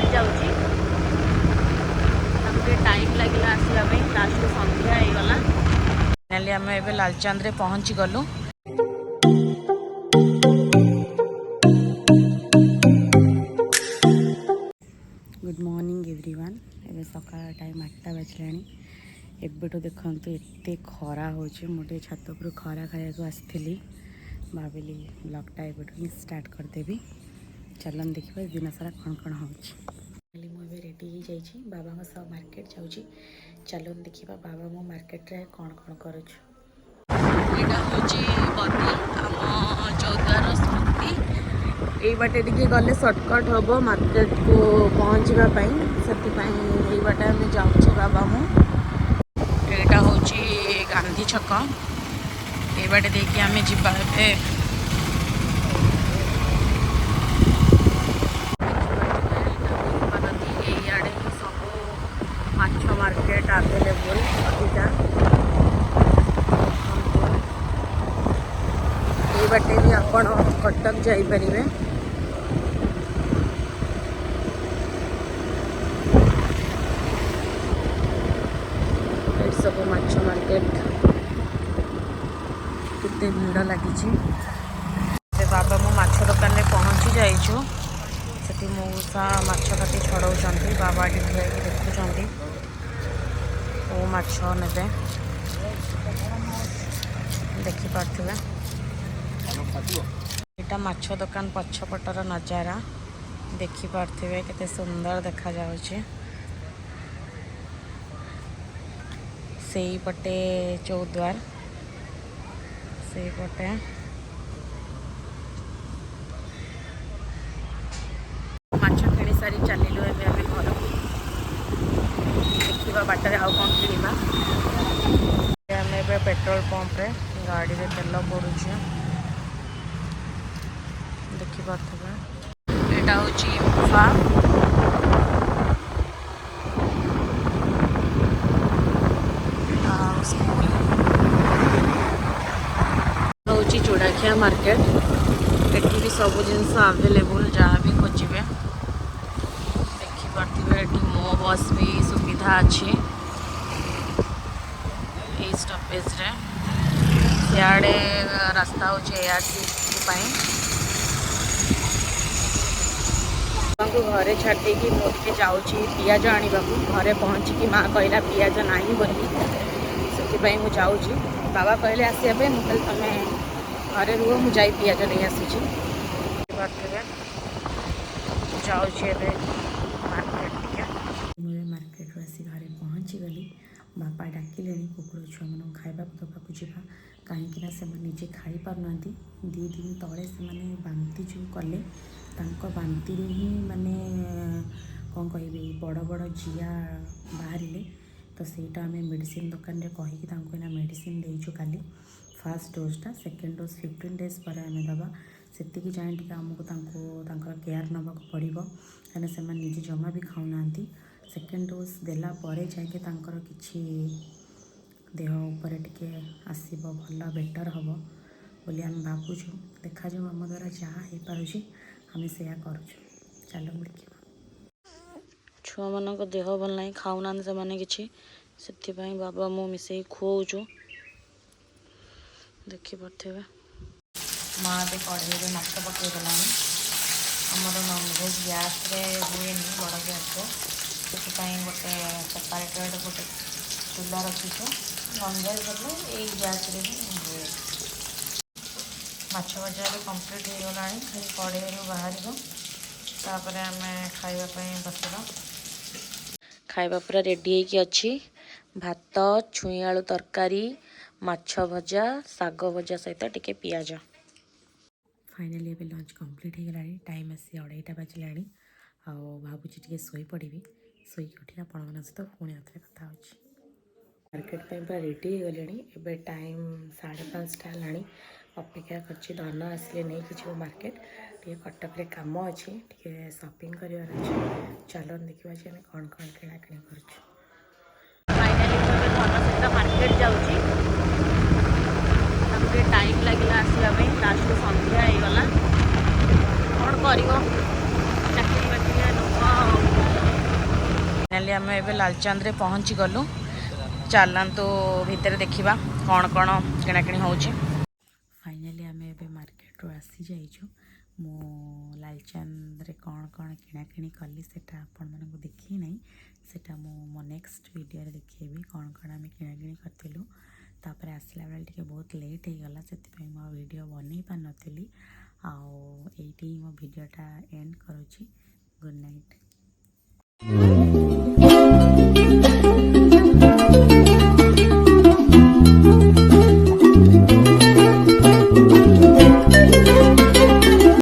Market जाऊँगी time लगे आसवा last संध्या होगला finally आम ए लालचांद पहुँची गलु। Good morning everyone. एवं सका टाइम 8टा बाजिलानी। एबेठू देखते एत खरा हो छत उपर खरा खाया आसती भाविली ब्लॉगटा एबेठू ही स्टार्ट करदेवी। चलन देखा दिन सारा कौन कौन हो मुझे रेडी हो जाइए बाबा सब मार्केट जाऊँगी। चलन देखा बाबा मो मार्केट रे कौन कौन कर चौद्वार स्मृति यही बाटे टी गले सर्टकट हम मार्केट को पहुँचापी से बाटे आम जाऊँ बाबा मु यहाँ हूँ गांधी छक ये बाटे देखिए आम जा मार्केट आवेलेबल अधिका ये बाटे भी आपण कटक जापर सब माछ मार्केट कितने भीड़ लगी। बाबा मो माछ दुकान में पहुँची जाइछु से मऊसा माछ काटी छड़ाऊँ बाबा ठिया देखुं ओ माछ ने देखिपे यहाँ माछ दुकान पछपटर नजारा देखिपे केते सुंदर देखा जाउछि। से पटे चौद्वार से पटे माछ किणी सारी चलिलु एबे आमे घर देखिबा बाटर आउ कौन किणवा। आमे एबे पेट्रोल पंप रे गाड़ी रे तेल पड़ुछि देखिपे एटा होची मुफा चूड़ाखिया मार्केट एटी भी सब जिनस अवेलेबल जहाँ भी खोजे देखिपे मो बस भी सुविधा अच्छी स्टपेज सियाड़े रास्ता हो घरे छाड़ी मुझे जाऊँगी पियाज आने घरे पहुँचिकी माँ कहला पियाज नहीं बोली से मुझे जाऊँगी। बाबा कहले आसपे मुझे तुम घरे रुह मुझे पियाज नहीं आसूँ जाऊँगे मार्केट आसी घरे पहुँची गली। बापा डाकिले कुकुर छुआ मान खावा दवाक जावा कहीं से निजे खाई पारना 2 दिन तले से बांती जो कले बांती ही माने कौन कह बड़ बड़ जिया बाहर तो सहीटा आम मेडिसिन दुकान में कहीकि मेडिसिन देचु काली फास्ट डोजटा सेकेंड डोज 15 डेज पर आम दबा से जाए टी आमको केयर नवा पड़ो कहीं से निजे जमा भी खाऊना सेकेंड डोज देला परे जाके किछि देह उपर टिके आसीबो भल बेटर हम बोली आम भावुँ देखा जाऊ आम द्वारा जहाँ हो पारुछि आम से करुँ। चल देखा छुआ मान देह भल ना खाऊना से बाबा मु मिसे खुआऊँ देखिपे माँ भी कढ़े माछ पकईगला आमर ननभेज गैस हुए बड़ गैस से गोटे सेपरेटेड गोटे चूल्हा रखीचु ननभेज कले यही गैस हुए माछ भजा भी कम्प्लीट हो गला कड़े बाहर तापर आम खावाई बसला खाଇବା पूरा रेडी होगी अच्छी भात छुई आलू तरकारी माछ भजा साग भजा सहित टिके पियाज। फाइनाली एबे लंच कंप्लीट हो गला टाइम आसी 2:30 बाजिला आ भावुँ टे शोई पड़ी शोक उठी आपण सहित पुणी आते कथा मार्केट पूरा रेडी हो गले एबे टाइम 5:30 है अपेक्षा कर धन आसिले नहीं कि मार्केट टे कटक रे काम अच्छी टे शॉपिंग कर चलन देखा कौन कौन किणा किणी कर मार्केट जाऊँगी टाइम लगे आसवाई लास्ट संध्या होगला कौन कर चाकरी बाकरी लोक आम ए लालचंद रे पहुँची गलु चलतु भितर देखा कौन कौन किणाकिणी हो फाइनाली आम ए मार्केट रू आसी जाइछु मु लालचंद रे कौन कौन किणाकिणी कली सेटा आपण मानक देखी नहीं सेटा मो नेक्स्ट वीडियो रे देखिएबी कौन कौन आम किणाकिणी करथिलु तापर आसला बेले टिके बहुत लेट हो गला से मो वीडियो बनै पार नथिली आउ एठी मो वीडियोटा एंड करूची गुड नाइट।